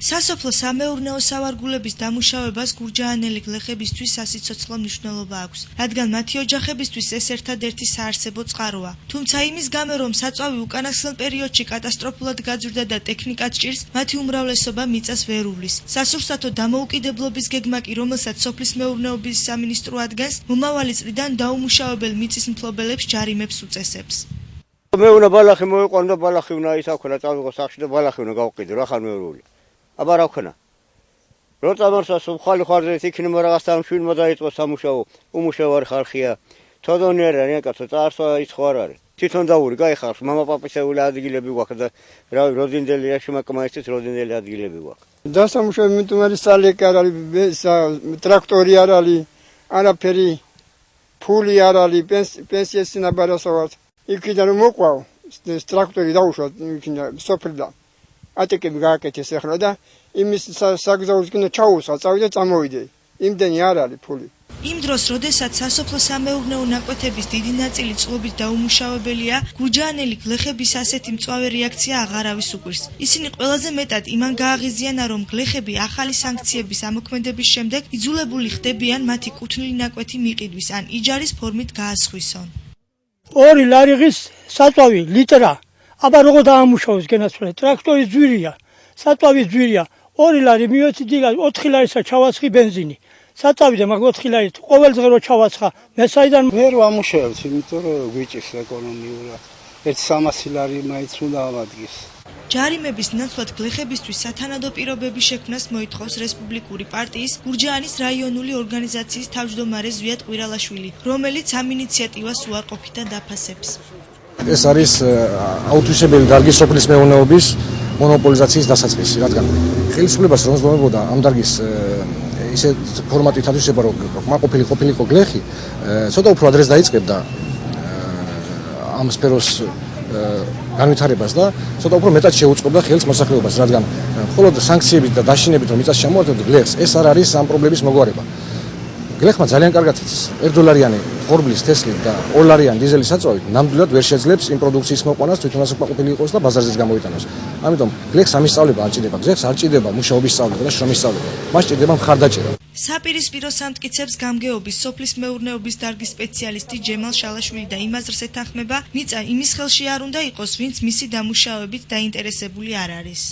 სასოფლო სამეურნეო სავარგულების დამუშავებას გურჯაანელი გლეხებისთვის სასიცოცხლო მნიშვნელობა აქვს, რადგან მათი ოჯახებისთვის ეს ერთადერთი საარსებო წყაროა. თუმცა იმის გამო, რომ საწვავი უკანასკნელ პერიოდში კატასტროფულად გაძვირდა და ტექნიკაც ჭირს, მათი უმრავლესობა მიწას ვერ უვლის. სასურსათო დამოუკიდებლობის გეგმა კი, რომელსაც სოფლის მეურნეობის სამინისტრო ადგენს, მომავალი წლიდან დაუმუშავებელ მიწის მფლობელებს ჯარიმებს უწესებს. მე უნდა ბალახი მოიყვანო და ბალახი უნდა ისაქონა წავიღო სახში და ბალახი უნდა გავყიდო რა ხარ მეურვული. აბა რა ვქნა? რო წამორსას ხალი ხარზე იქნება რაღაც სამშვიდ მოდაიწყო სამუშაო, უმუშავო ხალხია. თოდონი არ არის კაცო, წარსვა ის ხო არ არის. თვითონ დავური, გაიხარს, мама პაპისეული ადგილები გვაქვს და რა როდინდელი შემაკმაისთვის როდინდელი ადგილები გვაქვს. დასამუშავებელი მიტუმარი სალეკი არ არის, ტრაქტორი არ არის, არაფერი ფული არ არის, პენსიის ნაბარასავად. იქიდან მოყვავ, ტრაქტორი დაუშვა იქიდან სოფლიდან. ატეკები გააკეთეს ახლა და იმის საგზაურს კიდე ჩაუსვა, წავიდა წამოვიდე. იმდენი არ არის ფული. იმ დროს, როდესაც სასოფლო სამეურნეო ნაკვეთების დიდი ნაწილი წყლობით დაუმუშავებელია, გურჯაანელი გლეხების ასეთი მწვავე რეაქცია აღარავის უყვირს. ისინი ყველაზე მეტად იმან გააღიზიანა, რომ გლეხები ახალი სანქციების ამოქმედების შემდეგ იძულებული ხდებიან მათი კუთვნილი ნაკვეთი მიყიდვის ან იჯარის ფორმით გაასხვისონ. 2 ლარიღის საწვავი ლიტრა. აბა როგორ დაამუშავოს გენაცვლე? ტრაქტორი ძვირია, საწვავი ძვირია. 2 ლარი მივეცი დილა 4 ლარისა ჩავაცხი ბენზინი. საწავიდე მაგ 4 ლარით ყოველ დღე რო ჩავაცხა, მე საიდან ვერ ვამუშავებთ, იმიტომ რომ გვიჭირს ეკონომიურად. 300 ლარი მაინც უნდა ავადგეს. ჯარიმების ნაცვლად გლეხებისთვის სათანადო პირობების შექმნას მოითხოვს რესპუბლიკური პარტიის გურჯაანის რაიონული ორგანიზაციის თავმჯდომარე ზვიად ყვირალაშვილი, რომელიც ამ ინიციატივას უარყოფით და დაფასებს. ეს არის აუთვისებელი დარგის სოფლის მეურნეობის მონოპოლიზაციის დასაწყისი, რადგან ხელისუფლებას რომ ზრუნდებოდა ამ დარგის ისე ფორმატით ათვისება, რომ ყოფილიყო გლეხი, ცოტა უფრო ადრეს დაიწყებდა ამ სფეროს განვითარებას და ცოტა უფრო მეტად შეუწყობდა ხელს მოსახლეობას, რადგან მხოლოდ სანქციებით და დაშინებით რომ მიწას ჩამოართვებდა გლეხს, ეს არ არის ამ პრობლემის მოგვარება. გლეხმა ძალიან კარგად იცის 1 დოლარიანი ხორბლის თესლით და 2 ლარიანი დიზელის საწვავით ნამდვილად ვერ შეძლებს იმ პროდუქციის მოყვანას, თვითონაც უკმაყოფილი იყოს და ბაზარზეც გამოიტანოს. ამიტომ გლეხს ამის სწავლება არ ჭირდება, გლეხს არ ჭირდება მუშაობის სწავლება და შრომის სწავლება. მას ჭირდება მხარდაჭერა. საპირისპირო სამტკიცებს გამგეობის სოფლის მეურნეობის დარგის სპეციალისტი ჯემალ შალაშვილი და იმ აზრს ეთანხმება, მიწა იმის ხელში არ უნდა იყოს, ვინც მისი დამუშავებით დაინტერესებული არ არის.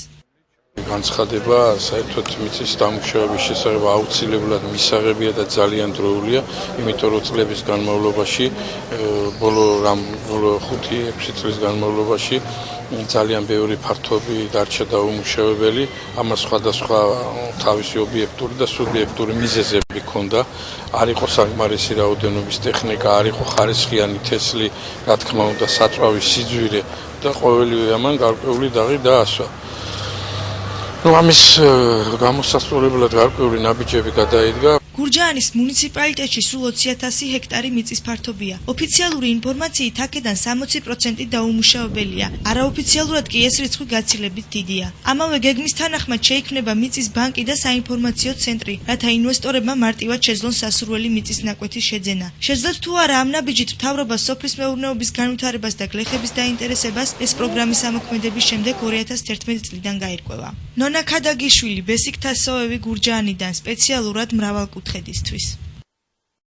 განცხადება საერთოდ მიწის დამუშავების შესახებ აუცილებლად მისაღებია და ძალიან დროულია, იმიტომ რომ წლების განმავლობაში, ბოლო 5-6 წლის განმავლობაში ძალიან ბევრი ფართობი დარჩა დაუმუშავებელი, ამას სხვადასხვა თავისი ობიექტური და სუბიექტური მიზეზები ჰქონდა. არ იყო საკმარისი რაოდენობის ტექნიკა, არ იყო ხარისხიანი თესლი, რა თქმა უნდა, საწვავის სიძვირე და ყოველივე ამან გარკვეული დაღი დაასვა. ამის გამოსასწორებლად გარკვეული ნაბიჯები გადაიდგა. გურჯაანის მუნიციპალიტეტში სულ 20,000 ჰექტარი მიწის ფართობია. ოფიციალური ინფორმაციით აქედან 60% დაუმუშავებელია. არაოფიციალურად კი ეს რიცხვი გაცილებით დიდია. ამავე გეგმის თანახმად შეიქმნება მიწის ბანკი და საინფორმაციო ცენტრი, რათა ინვესტორებმა მარტივად შეძლონ სასურველი მიწის ნაკვეთის შეძენა. შეძლოთ თუ არა ამ ნაბიჯით მთავრობას სოფლის მეურნეობის განვითარებას და გლეხების დაინტერესებას, ეს პროგრამის ამოქმედების შემდეგ 2011 წლიდან გაირკვევა. ნონა ქადაგიშვილი, ბესიკ თასოევი, გურჯაანიდან, სპეციალურად მრავალკუთხედისთვის.